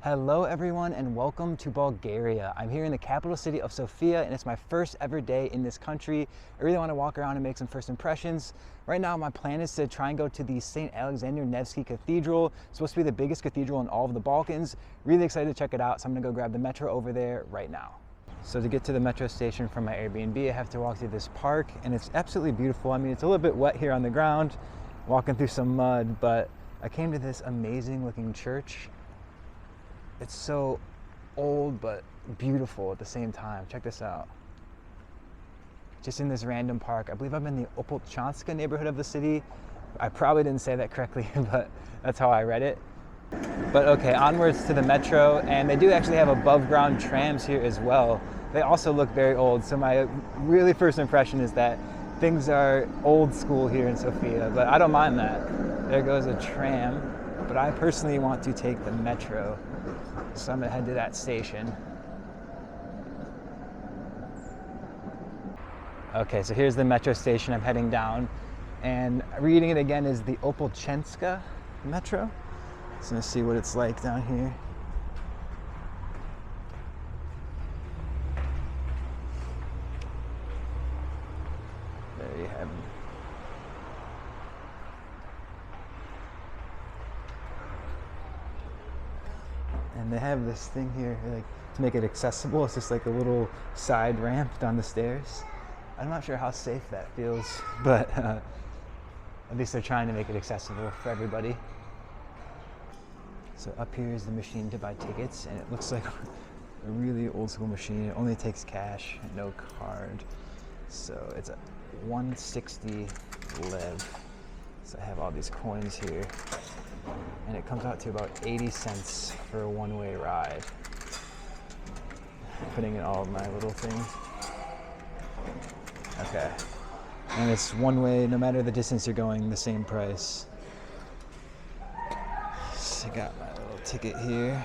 Hello everyone and welcome to Bulgaria. I'm here in the capital city of Sofia and it's my first ever day in this country. I really want to walk around and make some first impressions. Right now my plan is to try and go to the St. Alexander Nevsky Cathedral. It's supposed to be the biggest cathedral in all of the Balkans. Really excited to check it out, so I'm gonna go grab the metro over there right now. So to get to the metro station from my Airbnb, I have to walk through this park and it's absolutely beautiful. I mean, it's a little bit wet here on the ground, walking through some mud, but I came to this amazing looking church. It's so old but beautiful at the same time. Check this out. Just in this random park. I believe I'm in the Opolchanska neighborhood of the city. I probably didn't say that correctly, but that's how I read it. But okay, onwards to the metro, and they do actually have above ground trams here as well. They also look very old, so my really first impression is that things are old school here in Sofia, but I don't mind that. There goes a tram, but I personally want to take the metro. So I'm gonna head to that station. Okay, so here's the metro station I'm heading down. And reading it again is the Opolchanska metro. So I'm gonna see what it's like down here. There you have it. And they have this thing here, like, to make it accessible. It's just like a little side ramp down the stairs. I'm not sure how safe that feels, but at least they're trying to make it accessible for everybody. So up here is the machine to buy tickets, and it looks like a really old school machine. It only takes cash, no card. So it's a 160 lev. So I have all these coins here. And it comes out to about 80 cents for a one-way ride. Putting in all of my little things. Okay. And it's one way, no matter the distance you're going, the same price. So I got my little ticket here.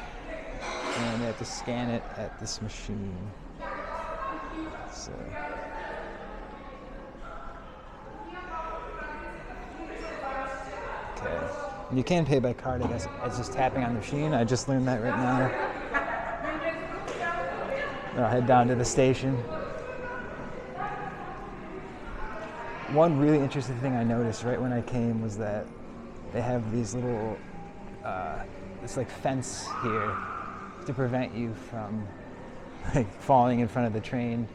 And I have to scan it at this machine. So. Okay. You can pay by card, I guess. It's just tapping on the machine. I just learned that right now. Then I'll head down to the station. One really interesting thing I noticed right when I came was that they have these little, this like fence here to prevent you from like falling in front of the train.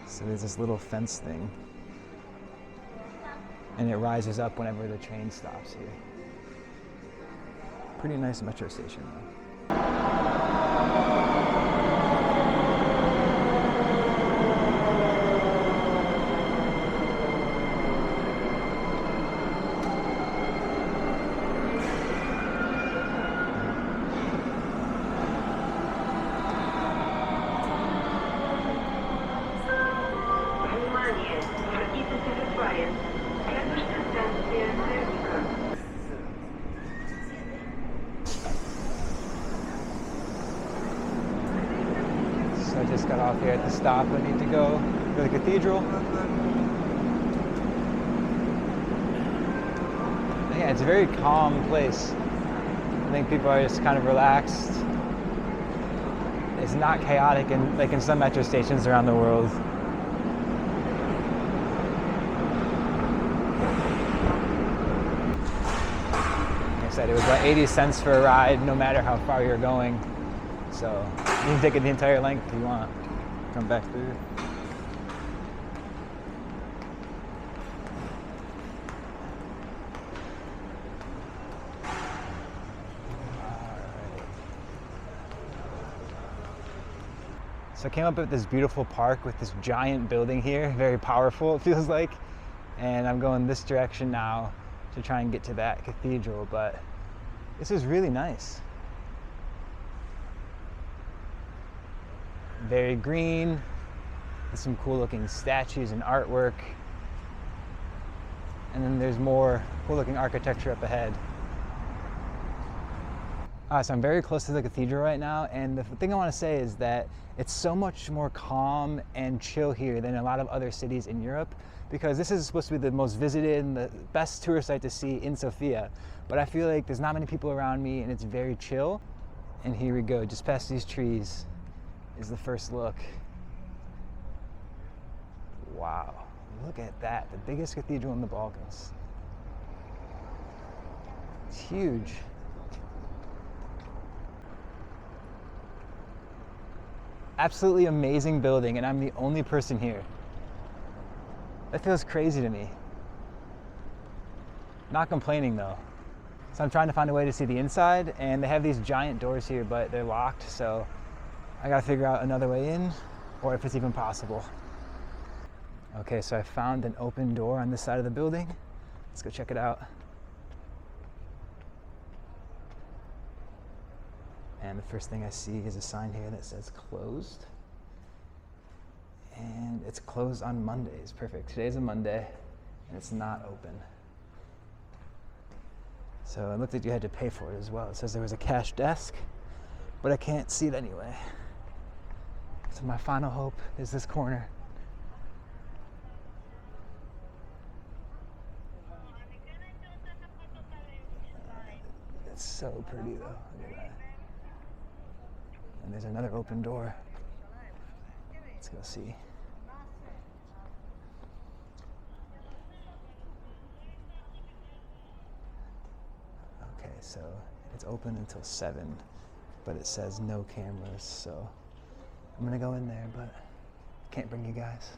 So there's this little fence thing. And it rises up whenever the train stops here. Pretty nice metro station though. So I just got off here at the stop. I need to go to the cathedral. Yeah, it's a very calm place. I think people are just kind of relaxed. It's not chaotic like in some metro stations around the world. Like I said, it was about 80 cents for a ride, no matter how far you're going. So you can take it the entire length if you want. Come back through. So I came up with this beautiful park with this giant building here, very powerful it feels like. And I'm going this direction now to try and get to that cathedral, but this is really nice. Very green, with some cool looking statues and artwork. And then there's more cool looking architecture up ahead. So I'm very close to the cathedral right now, and the thing I want to say is that it's so much more calm and chill here than a lot of other cities in Europe, because this is supposed to be the most visited and the best tourist site to see in Sofia. But I feel like there's not many people around me and it's very chill. And here we go, just past these trees is the first look. Wow, look at that, the biggest cathedral in the Balkans. It's huge. Absolutely amazing building, and I'm the only person here. That feels crazy to me. Not complaining though. So I'm trying to find a way to see the inside, and they have these giant doors here, but they're locked, so I gotta figure out another way in, or if it's even possible. Okay, so I found an open door on this side of the building. Let's go check it out. And the first thing I see is a sign here that says closed. And it's closed on Mondays. Perfect. Today's a Monday, and it's not open. So it looked like you had to pay for it as well. It says there was a cash desk, but I can't see it anyway. So my final hope is this corner. It's so pretty though. Look at that. And there's another open door. Let's go see. Okay, so it's open until 7, but it says no cameras, so I'm gonna go in there, but can't bring you guys.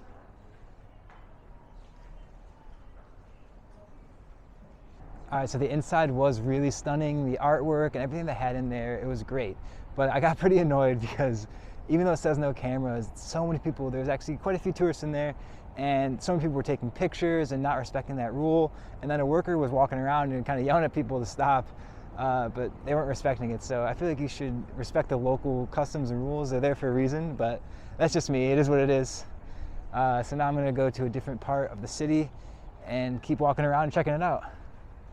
All right, so the inside was really stunning. The artwork and everything they had in there, it was great. But I got pretty annoyed because even though it says no cameras, so many people, there's actually quite a few tourists in there, and so many people were taking pictures and not respecting that rule. And then a worker was walking around and kind of yelling at people to stop, but they weren't respecting it. So I feel like you should respect the local customs and rules. They're there for a reason, but that's just me. It is what it is. So now I'm gonna go to a different part of the city and keep walking around and checking it out.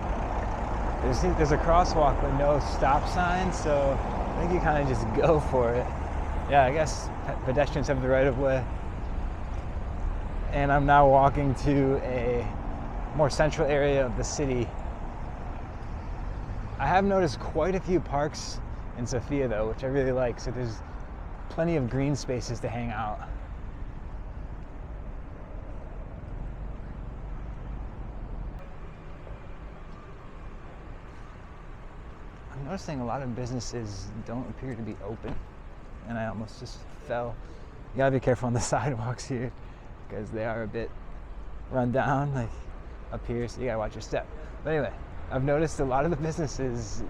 There's a crosswalk but no stop sign, so I think you kind of just go for it. Yeah, I guess pedestrians have the right of way. And I'm now walking to a more central area of the city. I have noticed quite a few parks in Sofia though, which I really like, so there's plenty of green spaces to hang out. I'm noticing a lot of businesses don't appear to be open, and I almost just fell. You gotta be careful on the sidewalks here because they are a bit run down, like up here, so you gotta watch your step. But anyway, I've noticed a lot of the businesses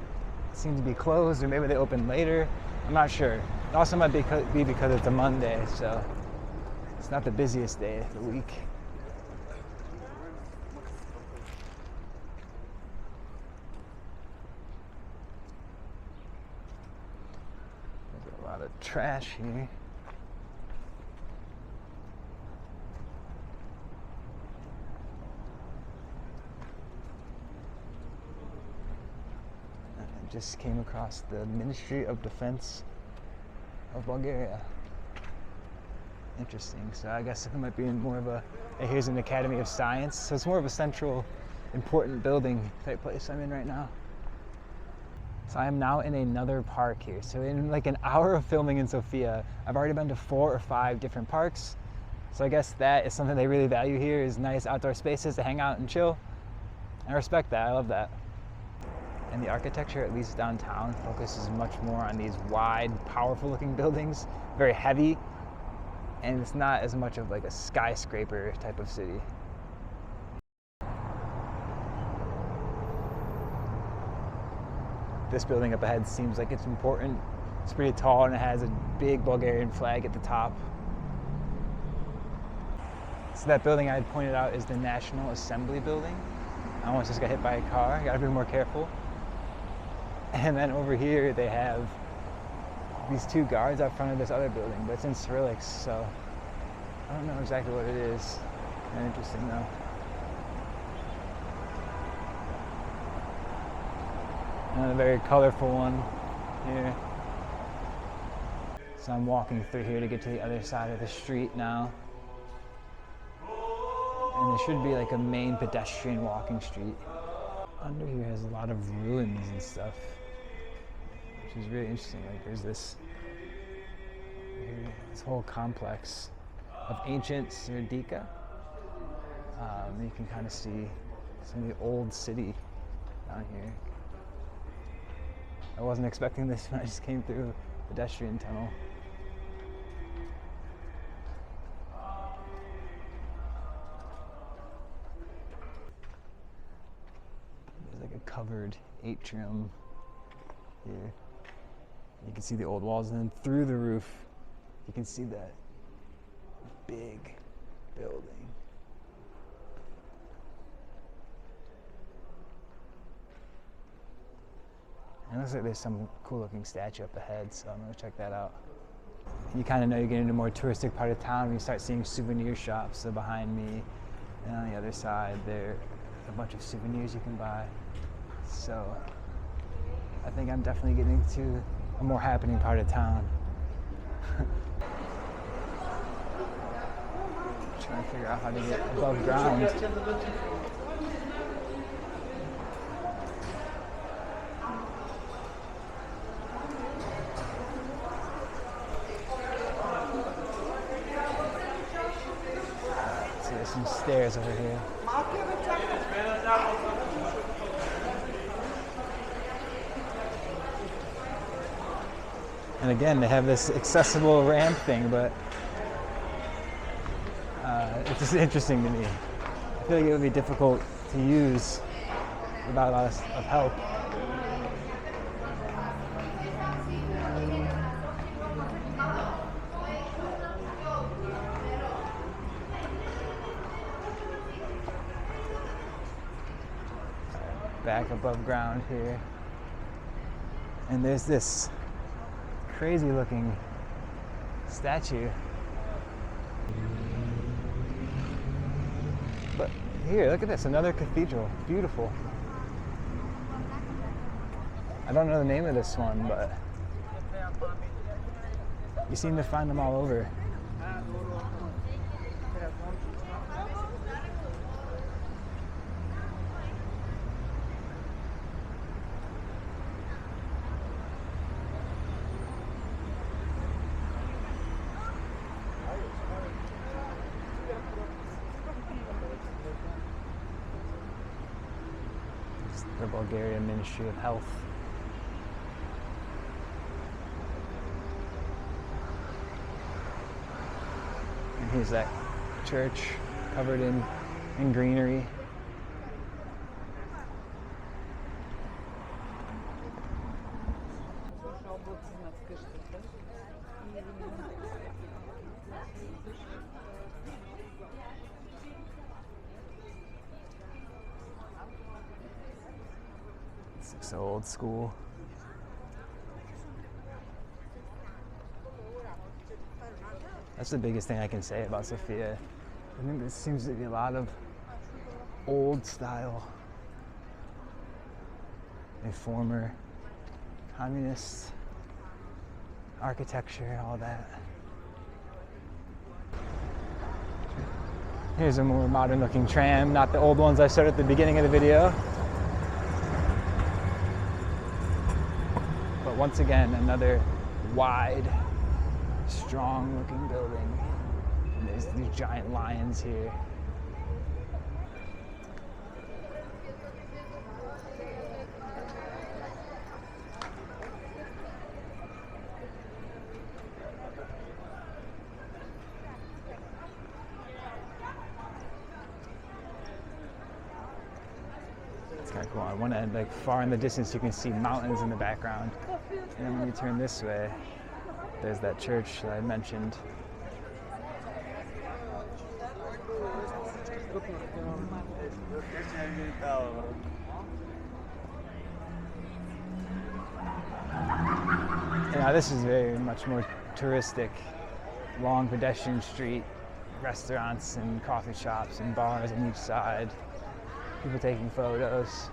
seem to be closed, or maybe they open later. I'm not sure. It also might be because it's a Monday, so it's not the busiest day of the week. There's a lot of trash here. Just came across the Ministry of Defense of Bulgaria. Interesting. So I guess it might be in more of a here's an Academy of Science. So it's more of a central, important building type place I'm in right now. So I am now in another park here. So in like an hour of filming in Sofia, I've already been to 4 or 5 different parks. So I guess that is something they really value here, is nice outdoor spaces to hang out and chill. I respect that. I love that. And the architecture, at least downtown, focuses much more on these wide, powerful looking buildings, very heavy, and it's not as much of like a skyscraper type of city. This building up ahead seems like it's important. It's pretty tall and it has a big Bulgarian flag at the top. So that building I had pointed out is the National Assembly building. I almost just got hit by a car. You gotta be more careful. And then over here they have these 2 guards out front of this other building, but it's in Cyrillics, so I don't know exactly what it is. Kind of interesting though. Another very colorful one here. So I'm walking through here to get to the other side of the street now. And there should be like a main pedestrian walking street. Under here has a lot of ruins and stuff, which is really interesting. Like there's this whole complex of ancient Serdika. You can kind of see some of the old city down here. I wasn't expecting this when I just came through a pedestrian tunnel. There's like a covered atrium here. You can see the old walls, and then through the roof, you can see that big building. And it looks like there's some cool looking statue up ahead, so I'm gonna check that out. You kind of know you're getting into a more touristic part of town when you start seeing souvenir shops. So behind me and on the other side, there are a bunch of souvenirs you can buy. So I think I'm definitely getting to a more happening part of town. Trying to figure out how to get above ground. So there's some stairs over here. And again, they have this accessible ramp thing, but it's just interesting to me. I feel like it would be difficult to use without a lot of help. Back above ground here. And there's this crazy looking statue. But here, look at this, another cathedral. Beautiful. I don't know the name of this one, but you seem to find them all over. The Bulgaria Ministry of Health. And here's that church covered in greenery. It's so old school. That's the biggest thing I can say about Sofia. I think there seems to be a lot of old style, a former communist architecture, all that. Here's a more modern looking tram, not the old ones I showed at the beginning of the video. But once again, another wide, strong looking building. And there's these giant lions here. It's kind of cool. On one end, like far in the distance, you can see mountains in the background. And then when you turn this way, there's that church that I mentioned. And now this is very much more touristic, long pedestrian street, restaurants and coffee shops and bars on each side, people taking photos.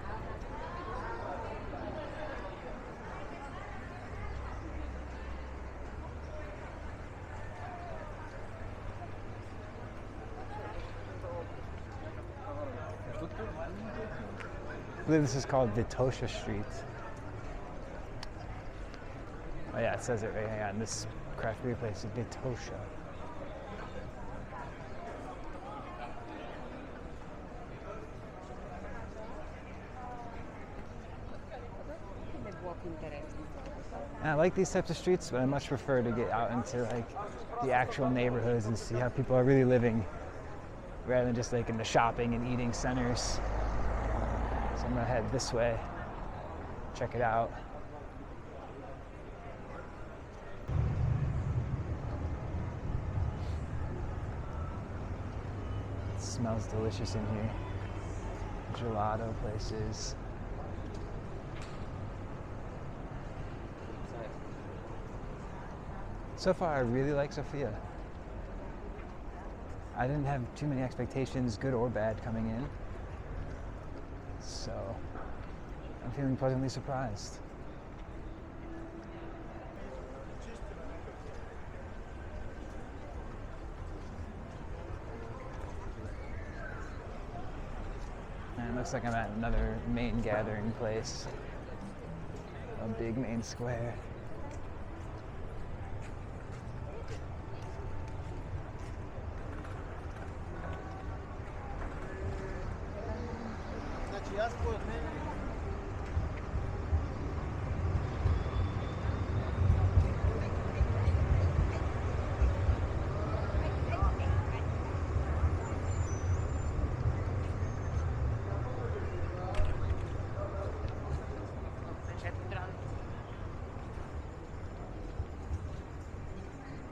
I believe this is called Vitosha Street. it says it right here on this craft beer place, Vitosha. And I like these types of streets, but I much prefer to get out into like the actual neighborhoods and see how people are really living, rather than just like in the shopping and eating centers. So I'm gonna head this way, check it out. It smells delicious in here. Gelato places. So far, I really like Sofia. I didn't have too many expectations, good or bad, coming in. So, I'm feeling pleasantly surprised. And it looks like I'm at another main gathering place. A big main square.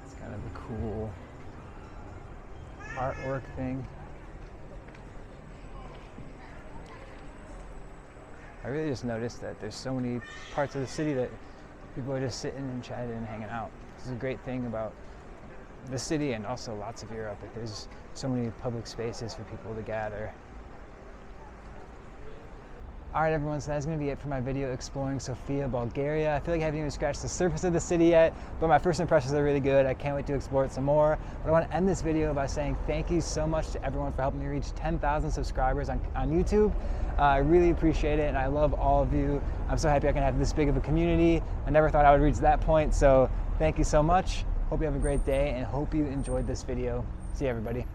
It's kind of a cool artwork thing. I really just noticed that there's so many parts of the city that people are just sitting and chatting and hanging out. This is a great thing about the city and also lots of Europe. Like there's so many public spaces for people to gather. Alright everyone, so that's going to be it for my video exploring Sofia, Bulgaria. I feel like I haven't even scratched the surface of the city yet, but my first impressions are really good. I can't wait to explore it some more. But I want to end this video by saying thank you so much to everyone for helping me reach 10,000 subscribers on YouTube. I really appreciate it, and I love all of you. I'm so happy I can have this big of a community. I never thought I would reach that point, so thank you so much. Hope you have a great day, and hope you enjoyed this video. See you, everybody.